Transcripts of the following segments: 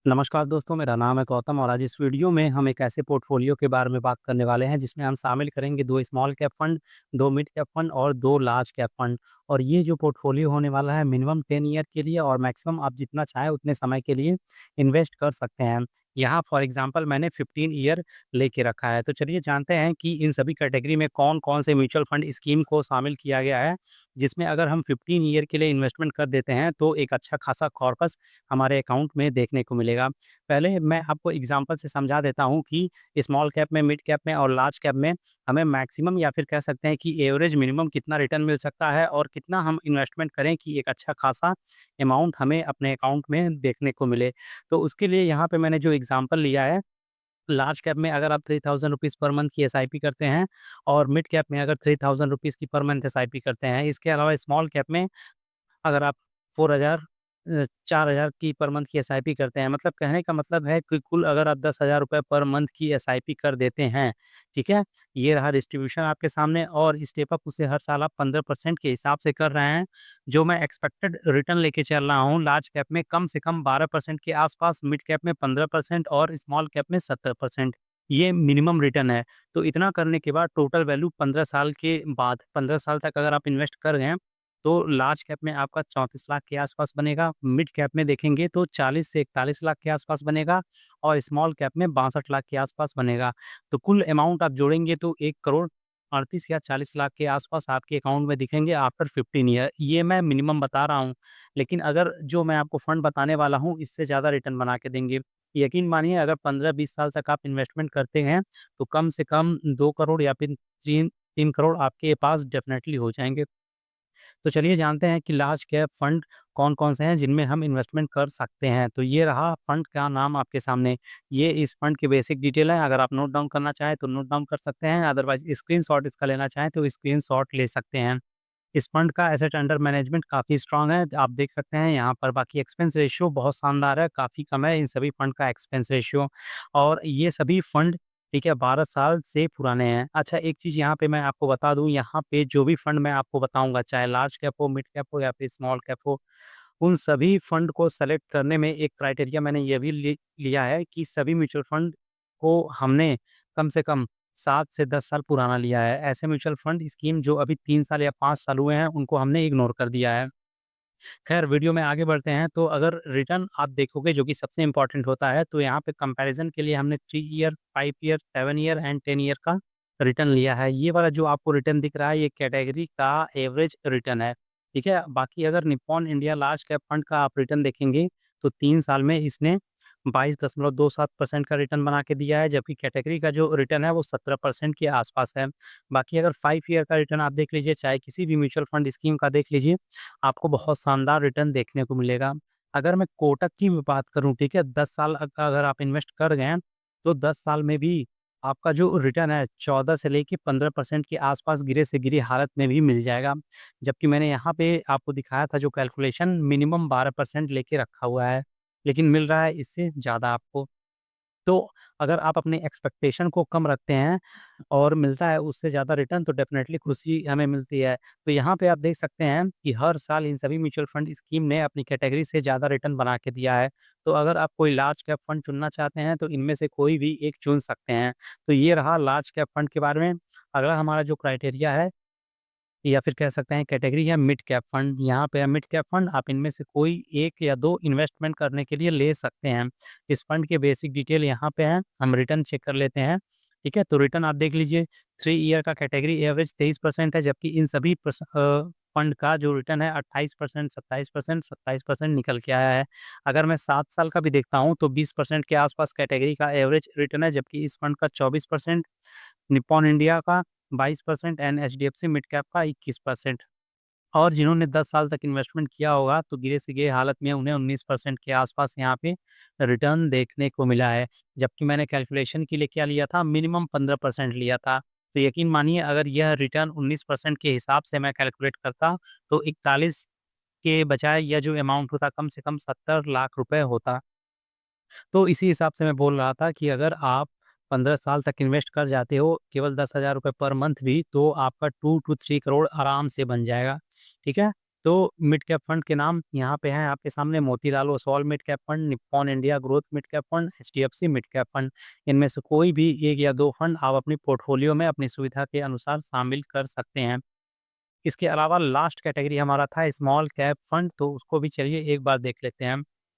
नमस्कार दोस्तों, मेरा नाम है गौतम और आज इस वीडियो में हम एक ऐसे पोर्टफोलियो के बारे में बात करने वाले हैं जिसमें हम शामिल करेंगे 2 small cap fund, 2 mid cap fund और 2 लार्ज कैप फंड। और ये जो पोर्टफोलियो होने वाला है मिनिमम 10 ईयर के लिए और मैक्सिमम आप जितना चाहें उतने समय के लिए इन्वेस्ट कर सकते हैं। यहाँ फॉर एग्ज़ाम्पल मैंने 15 ईयर लेके रखा है। तो चलिए जानते हैं कि इन सभी कैटेगरी में कौन-कौन से म्यूचुअल फंड स्कीम को शामिल किया गया है, जिसमें अगर हम 15 ईयर के लिए इन्वेस्टमेंट कर देते हैं तो एक अच्छा खासा कॉर्पस हमारे अकाउंट में देखने को मिलेगा। पहले मैं आपको एग्ज़ाम्पल से समझा देता हूँ कि स्मॉल कैप में, मिड कैप में और लार्ज कैप में हमें मैक्सिमम या फिर कह सकते हैं कि एवरेज मिनिमम कितना रिटर्न मिल सकता है और कितना हम इन्वेस्टमेंट करें कि एक अच्छा खासा अमाउंट हमें अपने अकाउंट में देखने को मिले। तो उसके लिए यहाँ पे मैंने जो एग्ज़ाम्पल लिया है, लार्ज कैप में अगर आप ₹3000 पर मंथ की एसआईपी करते हैं और मिड कैप में अगर ₹3000 की पर मंथ एसआईपी करते हैं। इसके अलावा स्मॉल कैप में अगर आप 4000 4000 की पर मंथ की एसआईपी करते हैं, मतलब कहने का मतलब है कि कुल अगर आप ₹10,000 पर मंथ की एसआईपी कर देते हैं, ठीक है? ये रहा डिस्ट्रीब्यूशन आपके सामने और स्टेप अप उसे हर साल आप 15% के हिसाब से कर रहे हैं। जो मैं एक्सपेक्टेड रिटर्न लेके चल रहा हूँ लार्ज कैप में कम से कम 12% के आस-पास, मिड कैप में 15% और स्मॉल कैप में 70%। ये मिनिमम रिटर्न है। तो इतना करने के बाद टोटल वैल्यू 15 साल के बाद 15 साल तक अगर आप इन्वेस्ट कर गए तो लार्ज कैप में आपका 34 लाख के आसपास बनेगा, मिड कैप में देखेंगे तो 40 से 41 लाख के आसपास बनेगा और स्मॉल कैप में 62 लाख के आसपास बनेगा। तो कुल अमाउंट आप जोड़ेंगे तो 1 करोड़ 38 या 40 लाख के आसपास आपके अकाउंट में दिखेंगे आफ्टर 15 ईयर। ये मैं मिनिमम बता रहा हूँ, लेकिन अगर जो मैं आपको फंड बताने वाला हूँ इससे ज़्यादा रिटर्न बना के देंगे। यकीन मानिए अगर 15-20 साल तक आप इन्वेस्टमेंट करते हैं, तो कम से कम 2 करोड़ या फिर 3 करोड़ आपके पास डेफ़िनेटली हो जाएँगे। तो चलिए जानते हैं कि लार्ज कैप फंड कौन-कौन से हैं जिनमें हम इन्वेस्टमेंट कर सकते हैं। तो ये रहा फंड का नाम आपके सामने। ये इस फंड की बेसिक डिटेल है, अगर आप नोट डाउन करना चाहें तो नोट डाउन कर सकते हैं, अदरवाइज़ स्क्रीनशॉट इसका लेना चाहें तो स्क्रीनशॉट ले सकते हैं। इस फंड का एसेट अंडर मैनेजमेंट काफ़ी स्ट्रॉन्ग है, आप देख सकते हैं यहाँ पर। बाकी एक्सपेंस रेशियो बहुत शानदार है, काफ़ी कम है इन सभी फंड का एक्सपेंस रेशियो और ये सभी फंड ठीक है 12 साल से पुराने हैं। अच्छा एक चीज़ यहाँ पे मैं आपको बता दूँ, यहाँ पे जो भी फंड मैं आपको बताऊँगा चाहे लार्ज कैप हो, मिड कैप हो या फिर स्मॉल कैप हो, उन सभी फंड को सेलेक्ट करने में एक क्राइटेरिया मैंने ये भी लिया है कि सभी म्यूचुअल फंड को हमने कम से कम 7 से 10 साल पुराना लिया है। ऐसे म्यूचुअल फंड स्कीम जो अभी 3 साल या 5 साल हुए हैं, उनको हमने इग्नोर कर दिया है। खैर वीडियो में आगे बढ़ते हैं, तो अगर रिटर्न आप देखोगे जो कि सबसे इम्पोर्टेंट होता है, तो यहाँ पे कंपैरिज़न के लिए हमने 3 year, 5 year, 7 year and 10 year का रिटर्न लिया है। ये वाला जो आपको रिटर्न दिख रहा है, ये कैटेगरी का एवरेज रिटर्न है, ठीक है? बाकी अगर Nippon India large cap fund का आप रिटर्न देखेंगे, तो 3 साल में इसने 22.27% का रिटर्न बना के दिया है, जबकि कैटेगरी का जो रिटर्न है, वो 17% के आसपास है। बाकी अगर 5 ईयर का रिटर्न आप देख लीजिए, चाहे किसी भी म्यूचुअल फंड स्कीम का देख लीजिए, आपको बहुत शानदार रिटर्न देखने को मिलेगा। अगर मैं कोटक की भी बात करूँ, ठीक है? 10 साल अगर आप इन्वेस्ट कर गए हैं, तो 10 साल में भी आपका जो रिटर्न है 14 से लेके 15% के आसपास गिरे से गिरी हालत में भी मिल जाएगा। जबकि मैंने यहाँ पे आपको दिखाया था जो कैलकुलेशन मिनिमम 12% लेके रखा हुआ है, लेकिन मिल रहा है इससे ज़्यादा आपको। तो अगर आप अपने एक्सपेक्टेशन को कम रखते हैं और मिलता है उससे ज़्यादा रिटर्न तो डेफ़िनेटली खुशी हमें मिलती है। तो यहाँ पे आप देख सकते हैं कि हर साल इन सभी म्यूचुअल फंड स्कीम ने अपनी कैटेगरी से ज़्यादा रिटर्न बना के दिया है। तो अगर आप कोई लार्ज कैप फंड चुनना चाहते हैं तो इनमें से कोई भी एक चुन सकते हैं। तो ये रहा लार्ज कैप फंड के बारे में। अगला हमारा जो क्राइटेरिया है या फिर कह सकते हैं कैटेगरी है मिड कैप फंड। यहाँ पे है मिड कैप फंड, आप इनमें से कोई 1 या 2 इन्वेस्टमेंट करने के लिए ले सकते हैं। इस फंड के बेसिक डिटेल यहाँ पे हैं, हम रिटर्न चेक कर लेते हैं। ठीक है? तो रिटर्न आप देख लीजिए 3 ईयर का कैटेगरी एवरेज 23% है, जबकि इन सभी फंड का जो रिटर्न है 28%, 27%, 27% निकल के आया है। अगर मैं 7 साल का भी देखता हूँ तो 20% के आसपास कैटेगरी का एवरेज रिटर्न है, जबकि इस फंड का 24%, निप्पॉन इंडिया का 22% एंड एचडीएफसी मिड कैप का 21%। और जिन्होंने 10 साल तक इन्वेस्टमेंट किया होगा, तो गिरे से गिरे हालत में उन्हें 19% के आसपास यहाँ पे रिटर्न देखने को मिला है। जबकि मैंने कैलकुलेशन के लिए क्या लिया था, मिनिमम 15% लिया था। तो यकीन मानिए अगर यह रिटर्न 19% के हिसाब से मैं कैलकुलेट करता, तो 41 के बजाय यह जो अमाउंट होता, कम से कम 70 लाख रुपए होता। तो इसी हिसाब से मैं बोल रहा था कि अगर आप 15 साल तक इन्वेस्ट कर जाते हो, केवल ₹10,000 पर मंथ भी, तो आपका 2 टू 3 करोड़ आराम से बन जाएगा, ठीक है? तो मिड कैप फंड के नाम यहाँ पे हैं आपके सामने, Motilal Oswal mid cap fund, Nippon India growth mid cap fund, HDFC mid cap fund. इनमें से कोई भी 1 या 2 फंड आप अपनी पोर्टफोलियो में अपनी सुविधा के अनुसार शामिल कर सकते हैं। इसके अलावा लास्ट कैटेगरी हमारा था स्मॉल कैप फंड, तो उसको भी चलिए एक बार देख लेते हैं।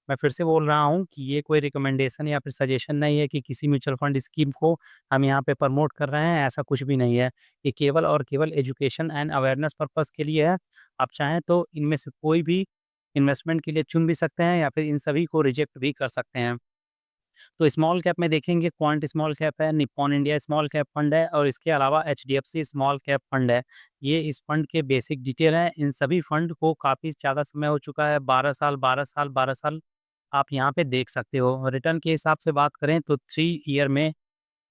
मैं फिर से बोल रहा हूँ कि ये कोई रिकमेंडेशन या फिर सजेशन नहीं है कि किसी म्यूचुअल फंड स्कीम को हम यहाँ पे प्रमोट कर रहे हैं, ऐसा कुछ भी नहीं है। ये केवल और केवल एजुकेशन एंड अवेयरनेस पर्पज़ के लिए है। आप चाहें तो इनमें से कोई भी इन्वेस्टमेंट के लिए चुन भी सकते हैं या फिर इन सभी को रिजेक्ट भी कर सकते हैं। तो स्मॉल कैप में देखेंगे क्वांट स्मॉल कैप है, Nippon India small cap fund है और इसके अलावा एचडीएफसी स्मॉल कैप फंड है। ये इस फंड के बेसिक डिटेल हैं। इन सभी फंड को काफ़ी ज़्यादा समय हो चुका है, 12 साल, 12 साल, 12 साल आप यहाँ पे देख सकते हो। रिटर्न के हिसाब से बात करें तो 3 ईयर में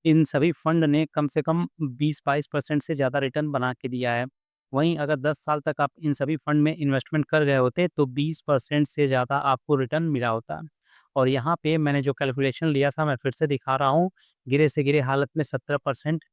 इन सभी फंड ने कम से कम 20-22% से ज़्यादा रिटर्न बना के दिया है। वहीं अगर 10 साल तक आप इन सभी फंड में इन्वेस्टमेंट कर गए होते तो 20% से ज़्यादा आपको रिटर्न मिला होता। और यहाँ पे मैंने जो कैलकुलेशन लिया था मैं फिर से दिखा रहा हूँ, गिरे से गिरे हालत में 17%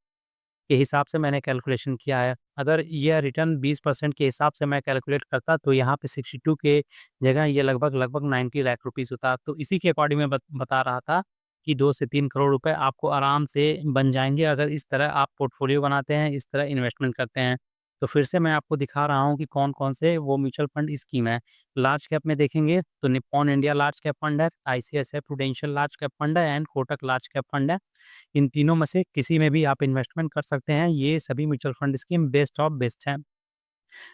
के हिसाब से मैंने कैलकुलेशन किया है। अगर यह रिटर्न 20% के हिसाब से मैं कैलकुलेट करता तो यहाँ पे 62 के जगह ये लगभग 90 लाख रुपीज़ होता। तो इसी के अकॉर्डिंग मैं बता रहा था कि 2 से 3 करोड़ रुपए आपको आराम से बन जाएँगे अगर इस तरह आप पोर्टफोलियो बनाते हैं, इस तरह इन्वेस्टमेंट करते हैं। तो फिर से मैं आपको दिखा रहा हूँ कि कौन-कौन से वो म्यूचुअल फंड स्कीम है। लार्ज कैप में देखेंगे तो Nippon India large cap fund है, ICICI Prudential large cap fund है and Kotak large cap fund है। इन तीनों में से किसी में भी आप इन्वेस्टमेंट कर सकते हैं। ये सभी mutual fund scheme best of best हैं।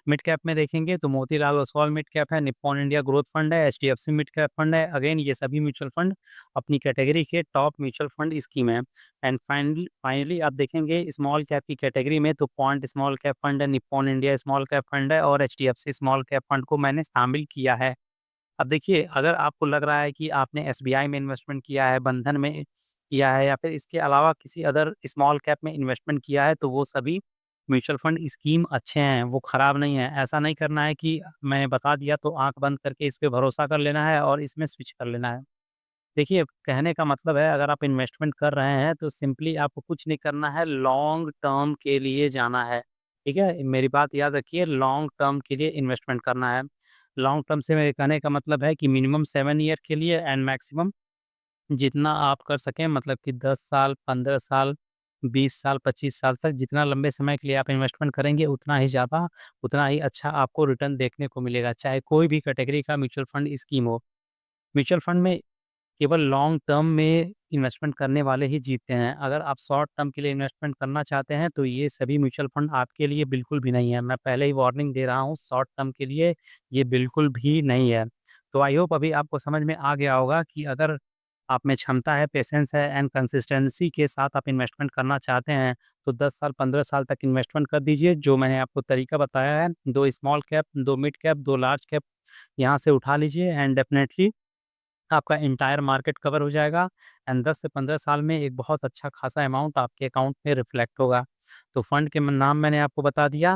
मिड कैप में देखेंगे तो मोतीलाल ओसवाल मिड कैप है, निप्पॉन इंडिया ग्रोथ फंड है, एचडीएफसी मिड कैप फंड है। अगेन ये सभी म्यूचुअल फंड अपनी कैटेगरी के टॉप म्यूचुअल फंड स्कीम है। एंड फाइनली फाइनली आप देखेंगे स्मॉल कैप की कैटेगरी में तो पॉइंट स्मॉल कैप फंड है, Nippon India small cap fund है और एचडीएफसी स्मॉल कैप फंड को मैंने शामिल किया है। अब देखिए, अगर आपको लग रहा है कि आपने एसबीआई में इन्वेस्टमेंट किया है, बंधन में किया है या फिर इसके अलावा किसी अदर स्मॉल कैप में इन्वेस्टमेंट किया है, तो वो सभी म्यूचुअल फंड स्कीम अच्छे हैं, वो खराब नहीं है। ऐसा नहीं करना है कि मैंने बता दिया तो आँख बंद करके इस पे भरोसा कर लेना है और इसमें स्विच कर लेना है। देखिए, कहने का मतलब है अगर आप इन्वेस्टमेंट कर रहे हैं तो सिंपली आपको कुछ नहीं करना है, लॉन्ग टर्म के लिए जाना है, ठीक है? मेरी बात याद रखिए, लॉन्ग टर्म के लिए इन्वेस्टमेंट करना है। लॉन्ग टर्म से मेरे कहने का मतलब है कि मिनिमम 7 ईयर के लिए एंड मैक्सिमम जितना आप कर सकें, मतलब कि 10 साल, 15 साल, 20 साल, 25 साल तक जितना लंबे समय के लिए आप इन्वेस्टमेंट करेंगे उतना ही ज़्यादा, उतना ही अच्छा आपको रिटर्न देखने को मिलेगा, चाहे कोई भी कैटेगरी का म्यूचुअल फंड स्कीम हो। म्यूचुअल फंड में केवल लॉन्ग टर्म में इन्वेस्टमेंट करने वाले ही जीतते हैं। अगर आप शॉर्ट टर्म के लिए इन्वेस्टमेंट करना चाहते हैं, तो ये सभी म्यूचुअल फंड आपके लिए बिल्कुल भी नहीं है। मैं पहले ही वार्निंग दे रहा हूँ, शॉर्ट टर्म के लिए ये बिल्कुल भी नहीं है। तो आई होप अभी आपको समझ में आ गया होगा कि अगर आप में क्षमता है, पेशेंस है एंड कंसिस्टेंसी के साथ आप इन्वेस्टमेंट करना चाहते हैं, तो 10 साल, 15 साल तक इन्वेस्टमेंट कर दीजिए। जो मैंने आपको तरीका बताया है, 2 small cap, 2 mid cap, 2 large cap यहाँ से उठा लीजिए एंड डेफिनिटली आपका एंटायर मार्केट कवर हो जाएगा एंड 10 से 15 साल में एक बहुत अच्छा खासा अमाउंट आपके अकाउंट में रिफ्लेक्ट होगा। तो फंड के नाम मैंने आपको बता दिया।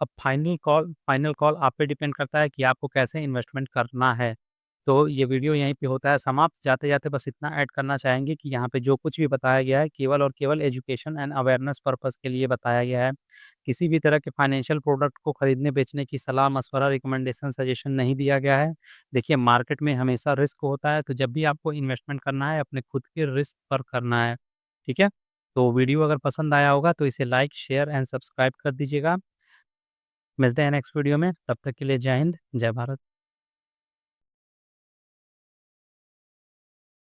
अब फाइनल कॉल आप पे डिपेंड करता है कि आपको कैसे इन्वेस्टमेंट करना है। तो ये वीडियो यहीं पे होता है समाप्त। जाते-जाते बस इतना ऐड करना चाहेंगे कि यहाँ पे जो कुछ भी बताया गया है केवल और केवल एजुकेशन एंड अवेयरनेस पर्पज़ के लिए बताया गया है। किसी भी तरह के फाइनेंशियल प्रोडक्ट को खरीदने-बेचने की सलाह, मशवरा, रिकमेंडेशन, सजेशन नहीं दिया गया है। देखिए, मार्केट में हमेशा रिस्क होता है, तो जब भी आपको इन्वेस्टमेंट करना है, अपने खुद के रिस्क पर करना है, ठीक है? तो वीडियो अगर पसंद आया होगा तो इसे लाइक, शेयर एंड सब्सक्राइब कर दीजिएगा। मिलते हैं नेक्स्ट वीडियो में, तब तक के लिए जय हिंद, जय भारत।